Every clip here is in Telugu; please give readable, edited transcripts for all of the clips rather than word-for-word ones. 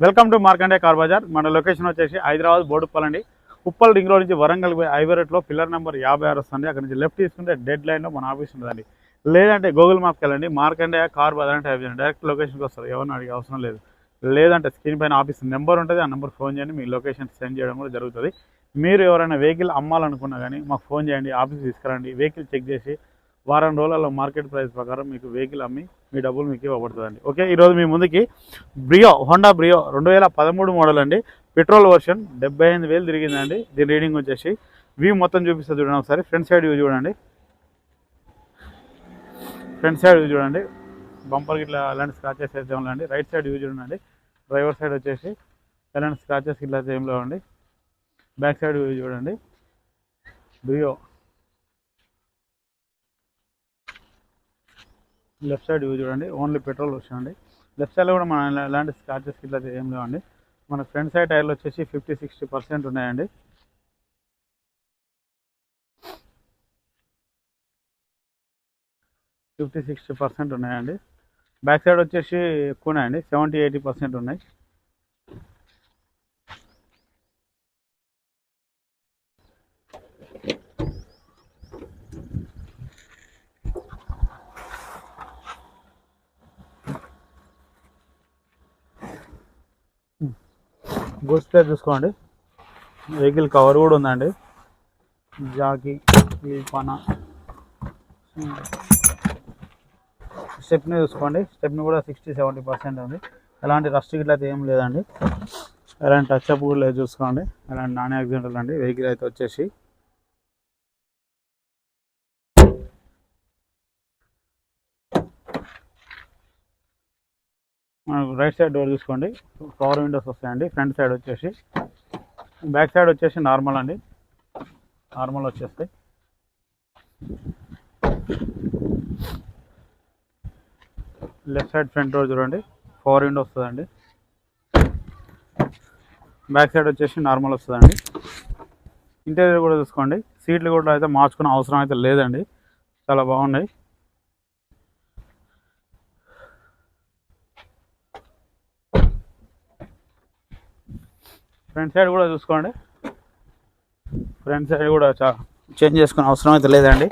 Welcome to Markande car bazaar. మన లొకేషన్ వచ్చేసి హైదరాబాద్ బోడుప్పల్ అండి. ఉప్పల్ రింగ్ రోడ్ నుంచి వరంగల్ హైవే రోడ్లో పిల్లర్ నెంబర్ 56 వస్తుంది. అక్కడ నుంచి లెఫ్ట్ తీసుకుంటే డెడ్ లైన్లో మన ఆఫీస్ ఉంటుందండి. లేదంటే గూగుల్ మ్యాప్కి వెళ్ళండి, మార్కండే కార్ బజార్ అంటే టైప్ చేయండి, డైరెక్ట్ లొకేషన్కి వస్తారు. ఎవరిని అడిగే అవసరం లేదు. లేదంటే స్క్రీన్ పైన ఆఫీస్ నెంబర్ ఉంటుంది, ఆ నెంబర్ ఫోన్ చేయండి, మీ లొకేషన్ సెండ్ చేయడం కూడా జరుగుతుంది. మీరు ఎవరైనా వెహికల్ అమ్మాలనుకున్నా కానీ మాకు ఫోన్ చేయండి, ఆఫీస్ తీసుకురండి, వెహికల్ చెక్ చేసి వారం రోజులలో మార్కెట్ ప్రైస్ ప్రకారం మీకు వెహికల్ అమ్మి మీ డబ్బులు మీకు ఇవ్వబడుతుందండి. ఓకే, ఈరోజు మీ ముందుకి హోండా బ్రియో 2013 మోడల్ అండి, పెట్రోల్ వర్షన్. 78,000 తిరిగిందండి. దీని రీడింగ్ వచ్చేసి వ్యూ మొత్తం చూపిస్తుంది చూడండి. ఒకసారి ఫ్రంట్ సైడ్ వ్యూ చూడండి, బంపర్ ఇట్లా ఎలాంటి స్క్రాచెస్ అయితే ఉందండి. రైట్ సైడ్ వ్యూ చూడండి, డ్రైవర్ సైడ్ వచ్చేసి ఎలాంటి స్క్రాచెస్ ఇట్లా అయితే ఏం లేవండి. బ్యాక్ సైడ్ వ్యూ చూడండి, బ్రియో. లెఫ్ట్ సైడ్ వ్యూ చూడండి, ఓన్లీ పెట్రోల్ వస్తుందండి. లెఫ్ట్ సైడ్లో కూడా మన ఎలాంటి స్క్రాచెస్ ఇట్లా ఏం లేవండి. మన ఫ్రంట్ సైడ్ టైర్లు వచ్చేసి 50-60% ఉన్నాయండి. బ్యాక్ సైడ్ వచ్చేసి ఎక్కువ ఉన్నాయండి, 70-80% ఉన్నాయి. గూడ్స్ ప్లేస్ చూసుకోండి, వెహికల్ కవర్ కూడా ఉందండి. జాకీ పన స్టెప్ని చూసుకోండి, స్టెప్ని కూడా 60-70% ఉంది. ఎలాంటి రస్ట్ గిట్ల అయితే ఏం లేదండి, ఎలాంటి టచ్అప్ కూడా లేదు. చూసుకోండి, ఎలాంటి నాన్ యాక్సిడెంటల్ అండి. వెహికల్ అయితే వచ్చేసి మనకు రైట్ సైడ్ డోర్ చూసుకోండి, పవర్ విండోస్ వస్తాయండి. ఫ్రంట్ సైడ్ వచ్చేసి, బ్యాక్ సైడ్ వచ్చేసి నార్మల్ అండి, నార్మల్ వచ్చేస్తాయి. లెఫ్ట్ సైడ్ ఫ్రంట్ డోర్ చూడండి, పవర్ విండో వస్తుందండి. బ్యాక్ సైడ్ వచ్చేసి నార్మల్ వస్తుందండి. ఇంటీరియర్ కూడా చూసుకోండి, సీట్లు కూడా అయితే మార్చుకునే అవసరం అయితే లేదండి, చాలా బాగున్నాయి. ఫ్రంట్ సైడ్ కూడా చూసుకోండి, ఫ్రంట్ సైడ్ కూడా చేంజ్ చేసుకునే అవసరం అయితే లేదండి.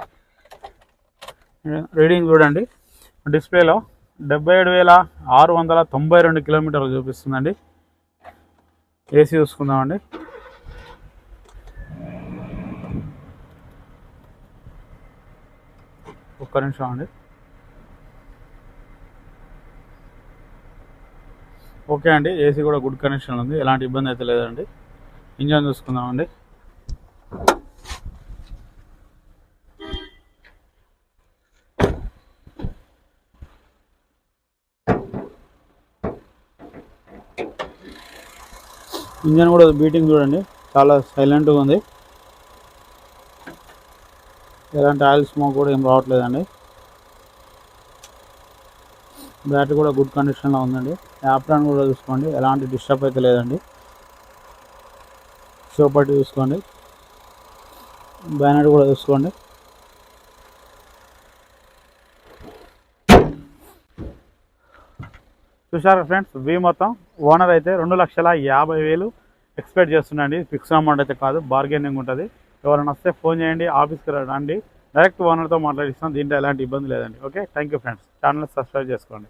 రీడింగ్ చూడండి, డిస్ప్లేలో 77,692 కిలోమీటర్లు చూపిస్తుందండి. ఏసీ చూసుకుందామండి. ఒక్క నిమిషం అండి. ఓకే అండి, ఏసీ కూడా గుడ్ కనెక్షన్ ఉంది, ఎలాంటి ఇబ్బంది అయితే లేదండి. ఇంజన్ చూసుకుందామండి. ఇంజన్ కూడా బీటింగ్ చూడండి, చాలా సైలెంట్గా ఉంది, ఎలాంటి ఆయిల్ స్మోక్ కూడా ఏం రావట్లేదండి. బ్యాటరీ కూడా గుడ్ కండిషన్లో ఉందండి. యాప్రాన్ కూడా చూసుకోండి, ఎలాంటి డిస్టర్బ్ అయితే లేదండి. షో పట్టి చూసుకోండి, బ్యానర్ కూడా చూసుకోండి. చూసారా ఫ్రెండ్స్, మొత్తం ఓనర్ అయితే 2,50,000 ఎక్స్పెక్ట్ చేస్తున్నాండి. ఫిక్స్ అమౌంట్ అయితే కాదు, బార్గెనింగ్ ఉంటుంది. ఎవరైనా వస్తే ఫోన్ చేయండి, ఆఫీస్కి రండి, డైరెక్ట్ ఓనర్తో మాట్లాడిస్తాం. దీంట్లో ఎలాంటి ఇబ్బంది లేదండి. Okay, thank you friends. Channel subscribe చేసుకోండి.